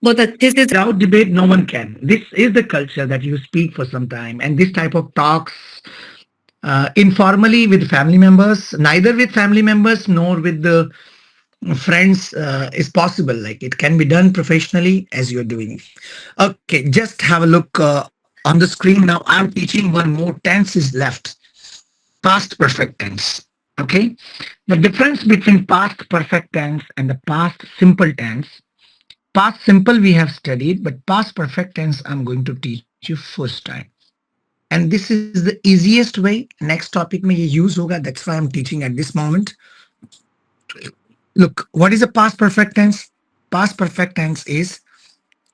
बहुत अच्छे से Without debate, no one can. This is the culture that you speak for some time, and this type of talks informally with family members, neither with family members nor with the friends is possible. Like it can be done professionally as you're doing. Okay, just have a look on the screen now. I'm teaching one more tense is left. Past perfect tense. Okay, the difference between past perfect tense and the past simple tense. Past simple we have studied, but past perfect tense I'm going to teach you first time. And this is the easiest way. Next topic में ये use होगा. That's why I'm teaching at this moment. Look, what is a past perfect tense? Past perfect tense is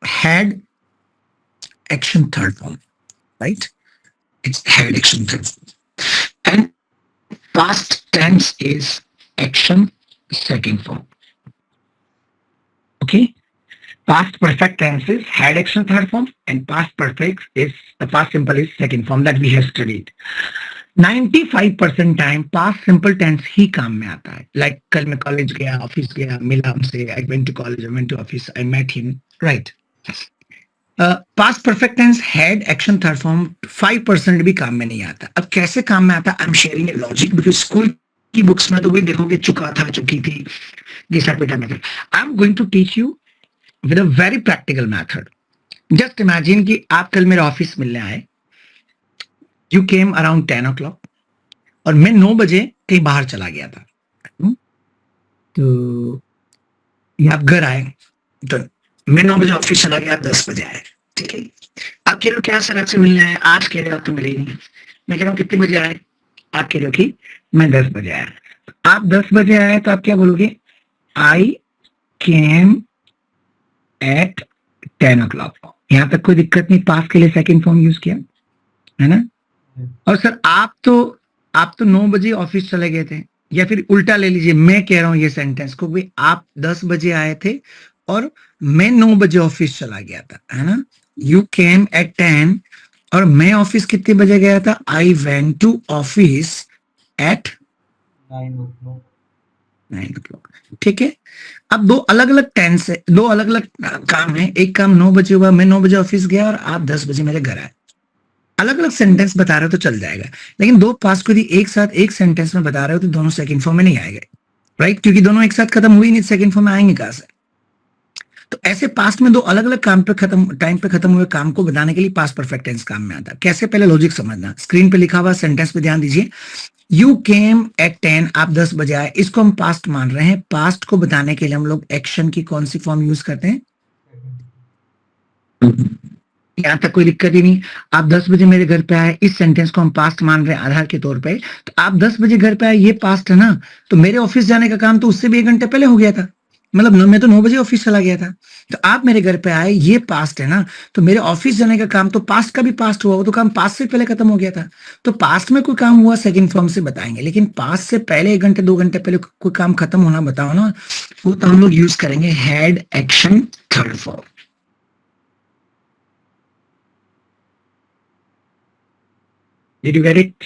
had action third form, right? It's had action third form. And past tense is action second form. Okay? Past perfect tense is had action third form, and past perfect is the past simple is second form that we have studied. 95% time past simple tense ही काम में आता है. Like कल मैं college गया, office गया, मिला हमसे, I went to college, I went to office, I met him, right. Past perfect tense had action third form 5% भी काम में नहीं आता. अब कैसे काम में आता? I am sharing A logic because school की बुक्स में तो वही देखोगे चुका था, चुकी थी, घिसा पिटा method. I am going to teach you with a very practical method. Just imagine कि आप कल मेरे ऑफिस मिलने आए. यू केम अराउंड 10 o'clock और मैं 9 बजे कहीं बाहर चला गया था. तो ये आप घर आए, तो मैं 9 बजे ऑफिस चला गया, 10 बजे आए. ठीक है. आप कह रहे हो क्या सर आपसे मिलने आए? आज कह रहे हो आप तो मिले ही नहीं. मैं कह रहा हूँ कितने बजे आए? आप कह रहे हो कि मैं 10 बजे आया. आप 10 बजे आए तो आप क्या बोलोगे? आई केम एट 10 o'clock. यहाँ तक कोई दिक्कत नहीं. पास के लिए सेकंड फॉर्म यूज किया है ना. और सर आप तो 9 बजे ऑफिस चले गए थे. या फिर उल्टा ले लीजिए, मैं कह रहा हूं ये सेंटेंस को भी, आप 10 बजे आए थे और मैं 9 बजे ऑफिस चला गया था, है ना. यू केम एट 10 और मैं ऑफिस कितने बजे गया था? I went to office at 9 o'clock. ठीक है. अब दो अलग अलग टेंस है, दो अलग अलग काम है. एक काम 9 बजे हुआ, मैं 9 बजे ऑफिस गया और आप 10 बजे मेरे घर आए. अलग अलग सेंटेंस बता रहे हो तो चल जाएगा, लेकिन दो पास्ट को यदि एक साथ एक सेंटेंस में बता रहे हो तो दोनों सेकंड फॉर्म में नहीं आएगा, राइट. क्योंकि दोनों एक साथ खत्म हुई नहीं, सेकंड फॉर्म में आएंगे कहां से. तो ऐसे पास्ट में दो अलग अलग काम पे खत्म टाइम पे खत्म हुए काम को बताने के लिए पास्ट परफेक्ट टेंस काम में आता है. कैसे? पहले लॉजिक समझना. स्क्रीन पे लिखा हुआ सेंटेंस पे ध्यान दीजिए. यू केम एट 10, आप 10 बजे आए. इसको हम पास्ट मान रहे हैं. पास्ट को बताने के लिए हम लोग एक्शन की कौन सी फॉर्म यूज करते हैं? यहाँ तक कोई दिक्कत ही नहीं. आप 10 बजे मेरे घर पे आए, इस सेंटेंस को हम पास्ट मान रहे हैं आधार के तौर पे. तो आप 10 बजे घर पे आए, ये पास्ट है ना. तो मेरे ऑफिस जाने का काम तो उससे भी 1 घंटे पहले हो गया था. मतलब मैं तो 9 बजे ऑफिस चला गया था. तो आप मेरे घर पे आए, ये पास्ट है ना. तो मेरे ऑफिस जाने का काम तो पास्ट का भी पास्ट हुआ, वो तो काम पास्ट से पहले खत्म हो गया था. तो पास्ट में कोई काम हुआ सेकंड फॉर्म से बताएंगे, लेकिन पास्ट से पहले 1 घंटे 2 घंटे पहले कोई काम खत्म होना बताओ ना, वो तो हम लोग यूज करेंगे had action third form. Did you get it?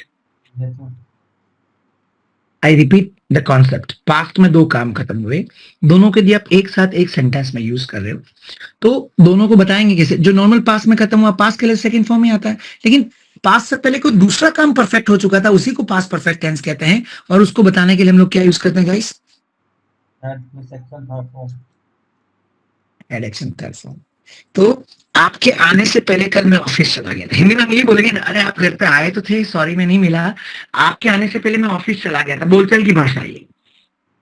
I repeat the concept. Past में दो काम खत्म हुए, दोनों के लिए आप एक साथ एक सेंटेंस में यूज कर रहे हो, तो दोनों को बताएंगे कैसे. जो नॉर्मल पास्ट में खत्म हुआ, पास्ट के लिए सेकंड फॉर्म में आता है. लेकिन पास्ट से पहले कोई दूसरा काम परफेक्ट हो चुका था, उसी को पास्ट परफेक्ट टेंस कहते हैं. और उसको बताने के लिए हम लोग क्या यूज करते हैं guys? Add action third form. तो आपके आने से पहले कल मैं ऑफिस चला गया था. हिंदी में हम ये बोलेंगे ना, अरे आप घर पे आए तो थे, सॉरी मैं नहीं मिला. आपके आने से पहले मैं ऑफिस चला गया था. बोलचाल की भाषा ये.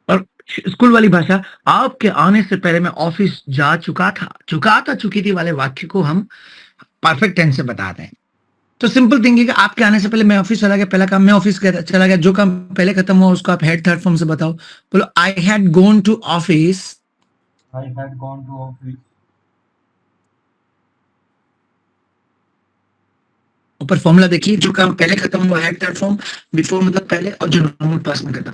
और स्कूल वाली भाषा, आपके आने से पहले मैं ऑफिस जा चुका था, चुकी थी वाले वाक्य को हम परफेक्ट टेंस से बताते हैं. तो सिंपल थिंग है कि आपके आने से पहले मैं ऑफिस चला गया, पहला काम मैं ऑफिस चला गया. जो काम पहले खत्म हुआ उसको आप हेड थर्ड फॉर्म से बताओ. बोलो I had gone to office. ऊपर फॉर्मूला देखिए. जो काम पहले खत्म हुआ हेड थर्ड फॉर्म, बिफोर मतलब पहले, और जो नॉर्मल पास्ट में खत्म.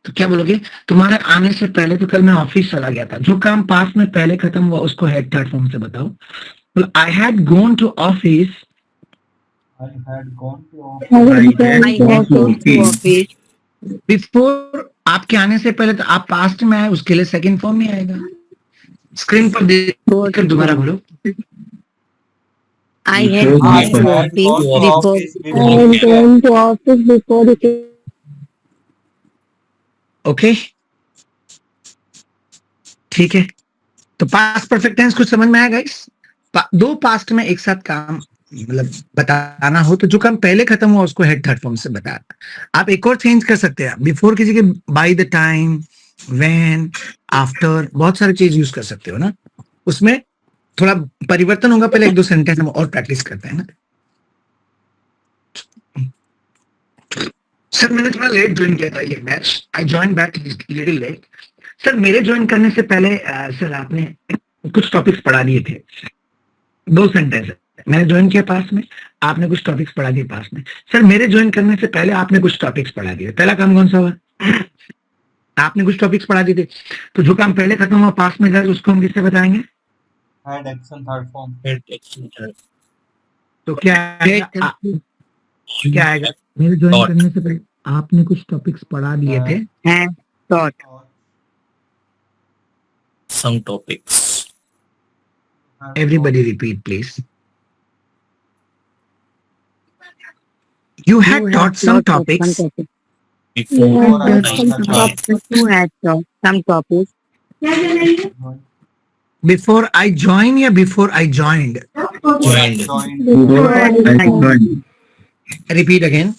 तो क्या बोलोगे? तुम्हारे आने से पहले तो कल मैं ऑफिस चला गया था. जो काम पास्ट में पहले खत्म हुआ उसको हेड थर्ड फॉर्म से बताओ. बोलो I had gone to office. Before आपके आने से पहले, तो आप पास्ट में आए, उसके लिए सेकंड फॉर्म में आएगा. स्क्रीन पर देखकर दोबारा बोलो। I had gone to office before the okay, ठीक है। तो पास्ट परफेक्ट टेंस कुछ समझ में आया गाइस? दो पास्ट में एक साथ काम मतलब बताना हो तो जो काम पहले खत्म हुआ उसको हेड थर्ड फॉर्म से बताना। आप एक और चेंज कर सकते हैं, बिफोर की जगह bye the time, when, after, बहुत सारी चीज यूज कर सकते हो ना। उसमें थोड़ा परिवर्तन होगा, पहले एक दो सेंटेंस हम और प्रैक्टिस करते हैं ना। सर मैंने थोड़ा लेट ज्वाइन किया था ये match, I join back little late. Sir मेरे ज्वाइन करने से पहले सर आपने कुछ टॉपिक्स पढ़ा दिए थे, दो सेंटेंस। मैंने ज्वाइन किया पास में, आपने कुछ टॉपिक्स पढ़ा दिए पास में। सर मेरे ज्वाइन करने से पहले आपने कुछ टॉपिक्स पढ़ा दिए, पहला काम कौन सा हुआ? आपने कुछ टॉपिक्स पढ़ा दिए थे। तो जो काम पहले खत्म हुआ पास में जाए उसको हम किससे बताएंगे? Had action third form. तो क्या आएगा? क्या आएगा? मेरे ज्वाइन करने से पहले आपने कुछ टॉपिक्स पढ़ा दिए थे। had taught some topics. Everybody repeat please. You had taught some topics Before You I had taught some topics before I joined या before I joined? joined. Repeat again.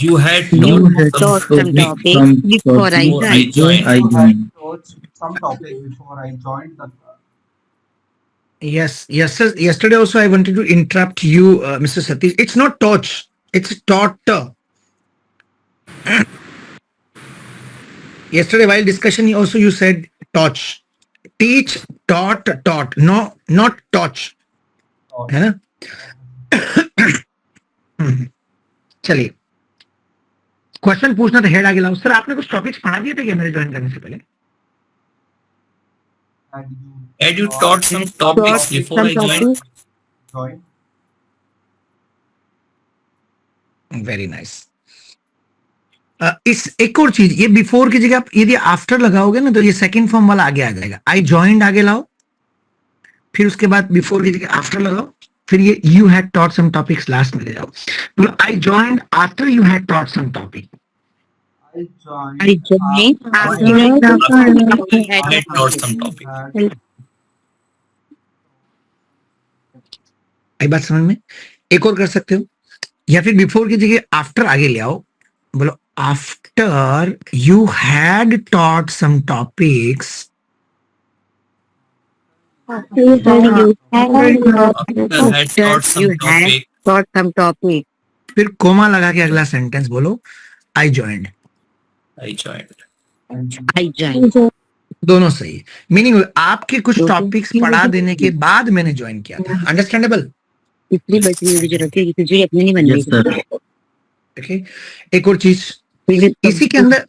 You had You taught had taught some topics before I before I joined. joined. Taught some topic before I joined the class. Yes, sir. Yesterday also I wanted to interrupt you, Mr. Satish. It's not taught, it's taught. Yesterday while discussion also you said taught. Teach, taught, no, not taught. है ना? चलिए, question पूछना था, head आगे लाओ। Sir आपने कुछ topics पढ़ा दिए थे क्या मेरे ज्वाइन करने से पहले? Had you Had you taught some topics before I joined? joined? Very nice. इस एक और चीज, ये बिफोर की जगह आप यदि आफ्टर लगाओगे ना तो ये सेकंड फॉर्म वाला आगे आ जाएगा। आई जॉइंड आगे लाओ, फिर उसके बाद बिफोर की जगह आफ्टर लगाओ, फिर ये you had taught some topics last में ले जाओ। मतलब I joined after you had taught some topic. I joined. I joined after I I had taught some topic. आई बात समझ में? एक और कर सकते हो, या फिर बिफोर की जगह आफ्टर आगे ले आओ, बोलो after you had taught some topics. After had taught some you had topic. taught some topic. फिर कोमा लगा के अगला सेंटेंस बोलो, I joined. I joined. I joined. दोनों सही, मीनिंग आपके कुछ दोनों टॉपिक्स पढ़ा देने के बाद मैंने ज्वाइन किया था। अंडरस्टैंडेबल? इतनी बची हुई जरूरत है, खिचड़ी अपनी नहीं बन रही। ओके, एक और चीज इसी के अंदर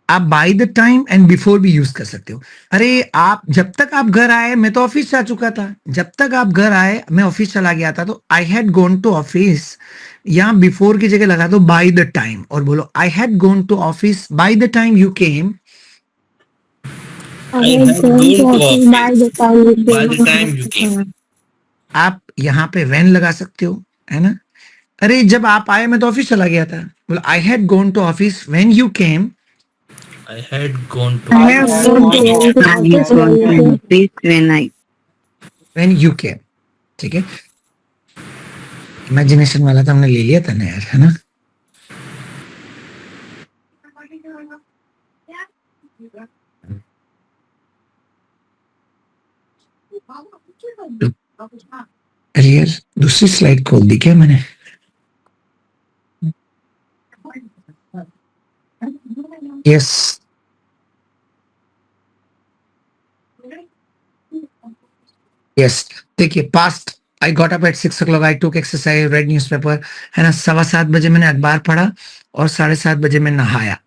आप bye the time and before भी यूज कर सकते हो। अरे आप जब तक आप घर आए मैं तो ऑफिस जा चुका था, जब तक आप घर आए मैं ऑफिस चला गया था, तो I had gone to office, यहाँ बिफोर की जगह लगा दो बाय द टाइम और बोलो I had gone to office by the time you came. I had gone to office by the time you came. आप यहाँ पे व्हेन लगा सकते हो, है ना? अरे जब आप आए मैं तो ऑफिस चला गया था, बोलो I had gone to office when you came. I had gone to I have gone to office when you came. ठीक है, इमेजिनेशन वाला तो हमने ले लिया था ना यार, है ना? अरे यार दूसरी स्लाइड खोल दी क्या मैंने? Yes, yes. देखिए past I got up at 6 o'clock, I took exercise, read newspaper, है ना? 7:15 मैंने अखबार पढ़ा और 7:30 मैं नहाया।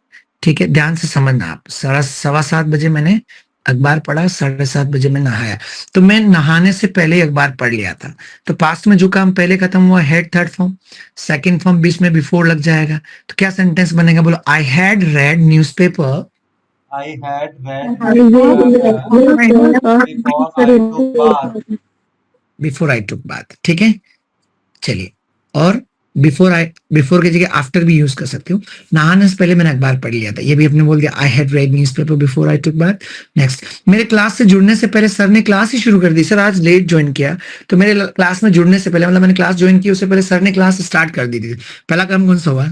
ठीक है, ध्यान से समझना आप, 7:15 मैंने अखबार पढ़ा, 7:30 मैं नहाया। तो मैं नहाने से पहले ही अखबार पढ़ लिया था। तो पास्ट में जो काम पहले खत्म हुआ had third form, second form बीच में बिफोर लग जाएगा। तो क्या सेंटेंस बनेगा? बोलो I had read newspaper I had read I read before I took bath. Before I took bath, ठीक है। चलिए, और बिफोर की जगह आफ्टर भी यूज कर सकते हो। नहाने से पहले मैंने अखबार पढ़ लिया था, ये भी अपने बोल दिया आई had read newspaper before I took bath. Next, मेरे क्लास से जुड़ने से पहले सर ने क्लास ही शुरू कर दी। सर आज लेट ज्वाइन किया, तो मेरे क्लास में जुड़ने से पहले, मतलब मैंने क्लास ज्वाइन की उससे पहले सर ने क्लास स्टार्ट कर दी थी। पहला काम कौन सा हुआ?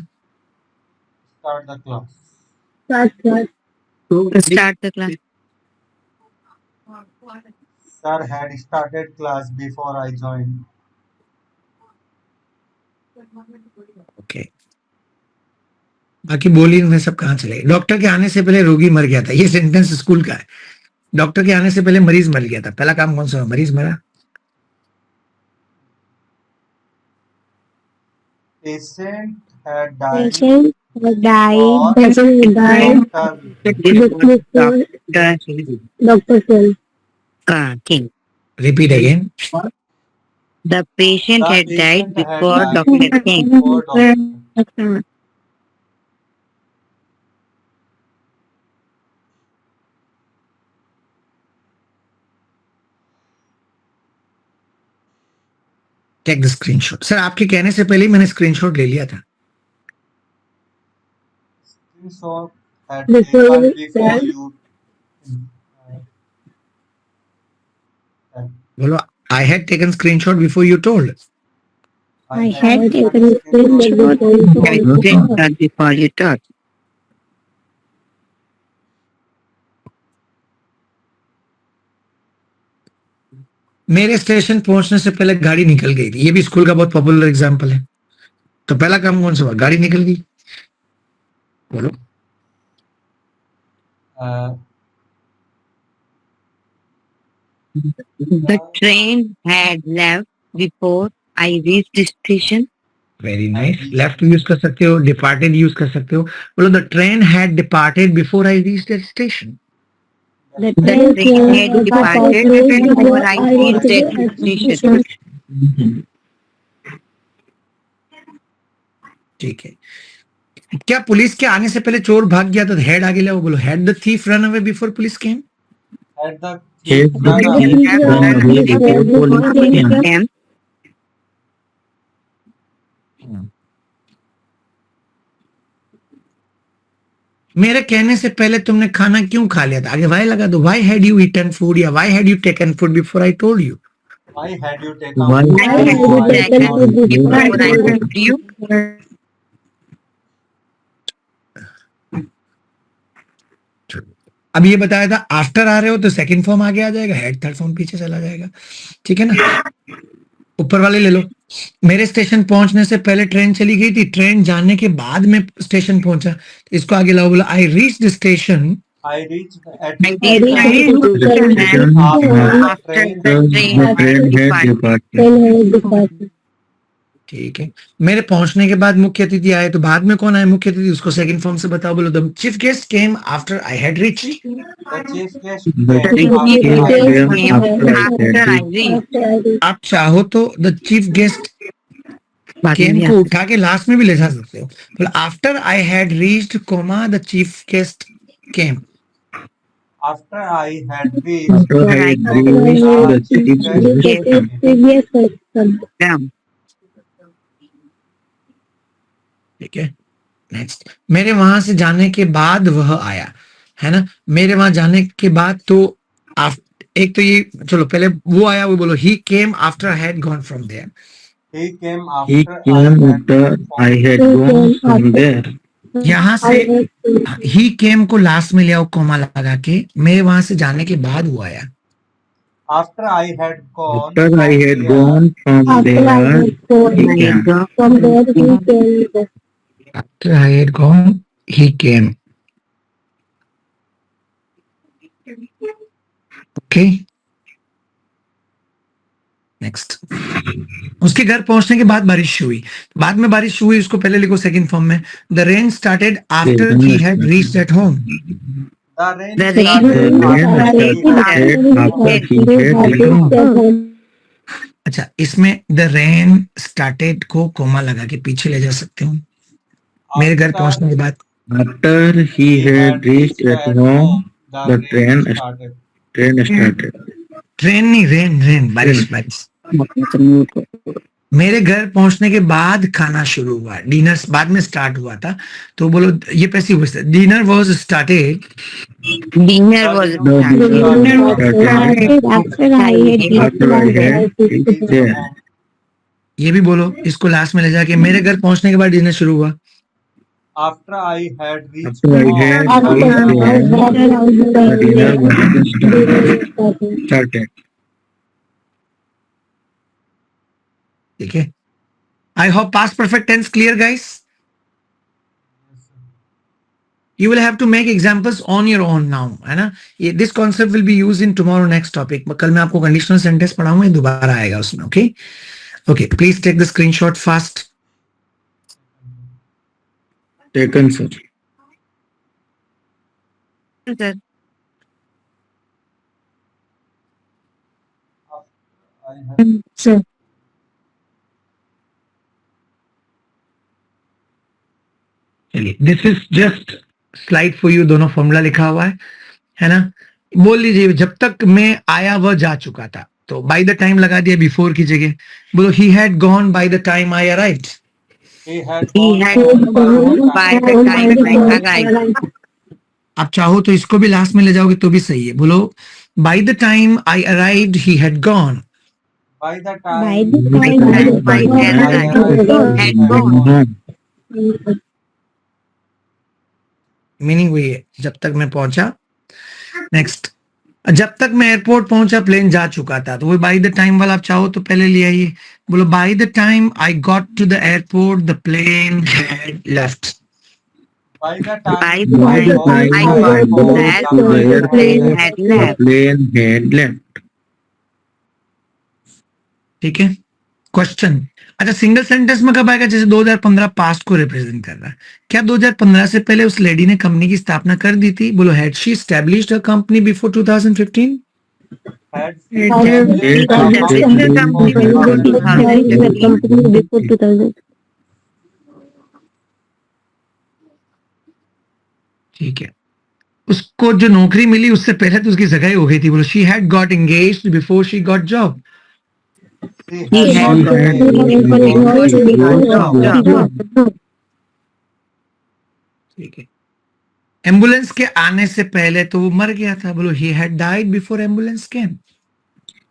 Start the class. Start the class. Sir had started class before I joined. Okay, बाकी बोली में सब कहाँ चले। डॉक्टर के आने से पहले रोगी मर गया था, ये सेंटेंस स्कूल का है। डॉक्टर के आने से पहले मरीज मर गया था, पहला काम कौन सा हुआ? मरीज मरा। Patient had died Patient died. or Patient died. Doctor Doctor Phil. King. Repeat again. The patient The had died patient had before died Dr. King. before doctor. Take the screenshot. Sir आपके कहने से पहले ही मैंने screenshot ले लिया था। Screenshot had Before taken you before said. you. बोलो, I had taken screenshot before you told. I had taken a screenshot Before you talk. मेरे स्टेशन पहुंचने से पहले गाड़ी निकल गई थी, ये भी स्कूल का बहुत पॉपुलर एग्जांपल है। तो पहला काम कौन सा हुआ? गाड़ी निकल गई। बोलो। The train had left before I reached the station. Very nice. Left use कर सकते हो, डिपार्टेड यूज कर सकते हो। बोलो, the train had departed before I reached the station. The The train had departed before I reached the station. ठीक है। क्या पुलिस के आने से पहले चोर भाग गया तो हेड आगे वो बोलो, had the thief run away before police came. Had the thief run away Before police came. मेरे कहने से पहले तुमने खाना क्यों खा लिया था? आगे वाई लगा दो, why had you eaten food या why had you taken food before I told you. Why had you taken Why food had you before I taken told food you? Before I told you. अब ये बताया था after आ रहे हो तो second form आगे आ जाएगा, हेड थर्ड फॉर्म पीछे चला जाएगा, ठीक है ना। ऊपर वाले ले लो। मेरे स्टेशन पहुंचने से पहले ट्रेन चली गई थी, ट्रेन जाने के बाद में स्टेशन पहुंचा, तो इसको आगे लाओ, बोला I reach the station I reached at I reached the station after the train had departed. ठीक है। मेरे पहुंचने के बाद मुख्य अतिथि आए, तो बाद में कौन आए मुख्य अतिथि, उसको सेकंड फॉर्म से बताओ। बोलो, the chief guest came after I had reached. the chief guest The came chief after I guest reached. After I reached. आप चाहो तो द चीफ गेस्ट केम को उठा के लास्ट में भी ले जा सकते हो। बोलो, after I had reached comma the chief guest came. After I had reached, After I Right. reached the chief chief guest guest came. Them. ठीक है। नेक्स्ट, मेरे वहां से जाने के बाद वह आया, है ना। मेरे वहां जाने के बाद तो एक तो ये, चलो पहले वो आया, वो बोलो he came after I had gone from there. He came He after came after I had gone from there. यहां से ही केम को लास्ट में ले आओ कोमा लगा के, मेरे वहां से जाने के बाद वो आया। After I had gone After I had gone from there, he came. After I had gone, he came. Okay. Next, उसके घर पहुंचने के बाद बारिश हुई, बाद में बारिश हुई, उसको पहले लिखो सेकंड फॉर्म में। The rain started after he had reached at home. the rain The started rain after he had After he had gone. अच्छा, इसमें द रेन स्टार्टेड को कोमा लगा के पीछे ले जा सकते हो। मेरे घर पहुंचने के बाद After he had reached at home, the train started. started. Train नहीं, रेन बारिश बारिश। मेरे घर पहुंचने के बाद खाना शुरू हुआ, डिनर बाद में स्टार्ट हुआ था। तो बोलो ये passive voice, dinner was started, Dinner was started. After I had reached there. ये भी बोलो, इसको लास्ट में ले जाके मेरे घर पहुंचने के बाद डिनर शुरू हुआ। After I had reached After I home, had reached there, the dinner was started. ठीक है, I hope past perfect tense clear guys. You will have to make examples on your own now, है ना। ये this concept will be used in tomorrow next topic। कल मैं आपको conditional sentence पढ़ाऊंगा, दोबारा आएगा उसमें। Okay, please take the screenshot fast। Taken, sir. Sir. I had Sir. चलिए, this is just slide for you, दोनों फॉर्मूला लिखा हुआ है ना। बोल लीजिए, जब तक मैं आया वह जा चुका था, तो बाय द टाइम लगा दिया बिफोर की जगह। बोलो he had gone by the time I arrived. he had He gone had by the time I arrived. आप चाहो तो इसको भी लास्ट में ले जाओगे तो भी सही है। बोलो by the time I arrived he had gone. by the By time the By time the time I arrived, he had gone. Meaning वही है, जब तक मैं पहुंचा। नेक्स्ट, जब तक मैं एयरपोर्ट पहुंचा प्लेन जा चुका था, तो वो बाय द टाइम वाला आप चाहो तो पहले ले आइए। बोलो by the time I got to the airport the plane had left. by the By time the By the time time I I got to the got to the airport, the plane airport, had the left. plane had left. ठीक है, question. अच्छा, single sentence में कब आएगा? जैसे 2015 past को represent कर रहा है। क्या 2015 से पहले उस लेडी ने कंपनी की स्थापना कर दी थी? बोलो had she established a company before 2015? had ठीक है, उसको जो नौकरी मिली उससे पहले तो उसकी सगाई हो गई थी। बोलो she had got engaged before she got job. he had ठीक है, एम्बुलेंस के आने से पहले तो वो मर गया था। बोलो he had died before ambulance came.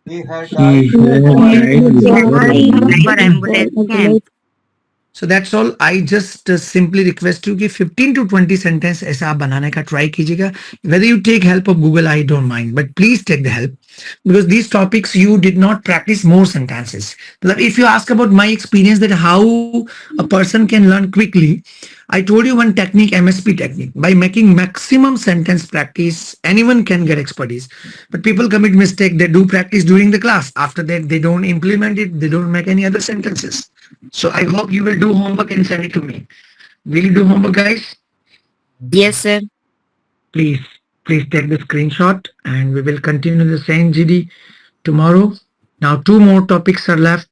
he had He died For ambulance came. So that's all. I just simply request you कि 15 to 20 सेंटेंस ऐसा आप बनाने का ट्राई कीजिएगा। Whether you take help of Google, I don't mind, but please take the help, because these topics you did not practice more sentences. Like if you ask about my experience that how a person can learn quickly, I told you one technique, MSP technique. By making maximum sentence practice, anyone can get expertise. But people commit mistake. They do practice during the class. After that, they don't implement it. They don't make any other sentences. So I hope you will do homework and send it to me. Will you do homework, guys? Yes, sir. Please take the screenshot and we will continue the same GD tomorrow. Now 2 more topics are left.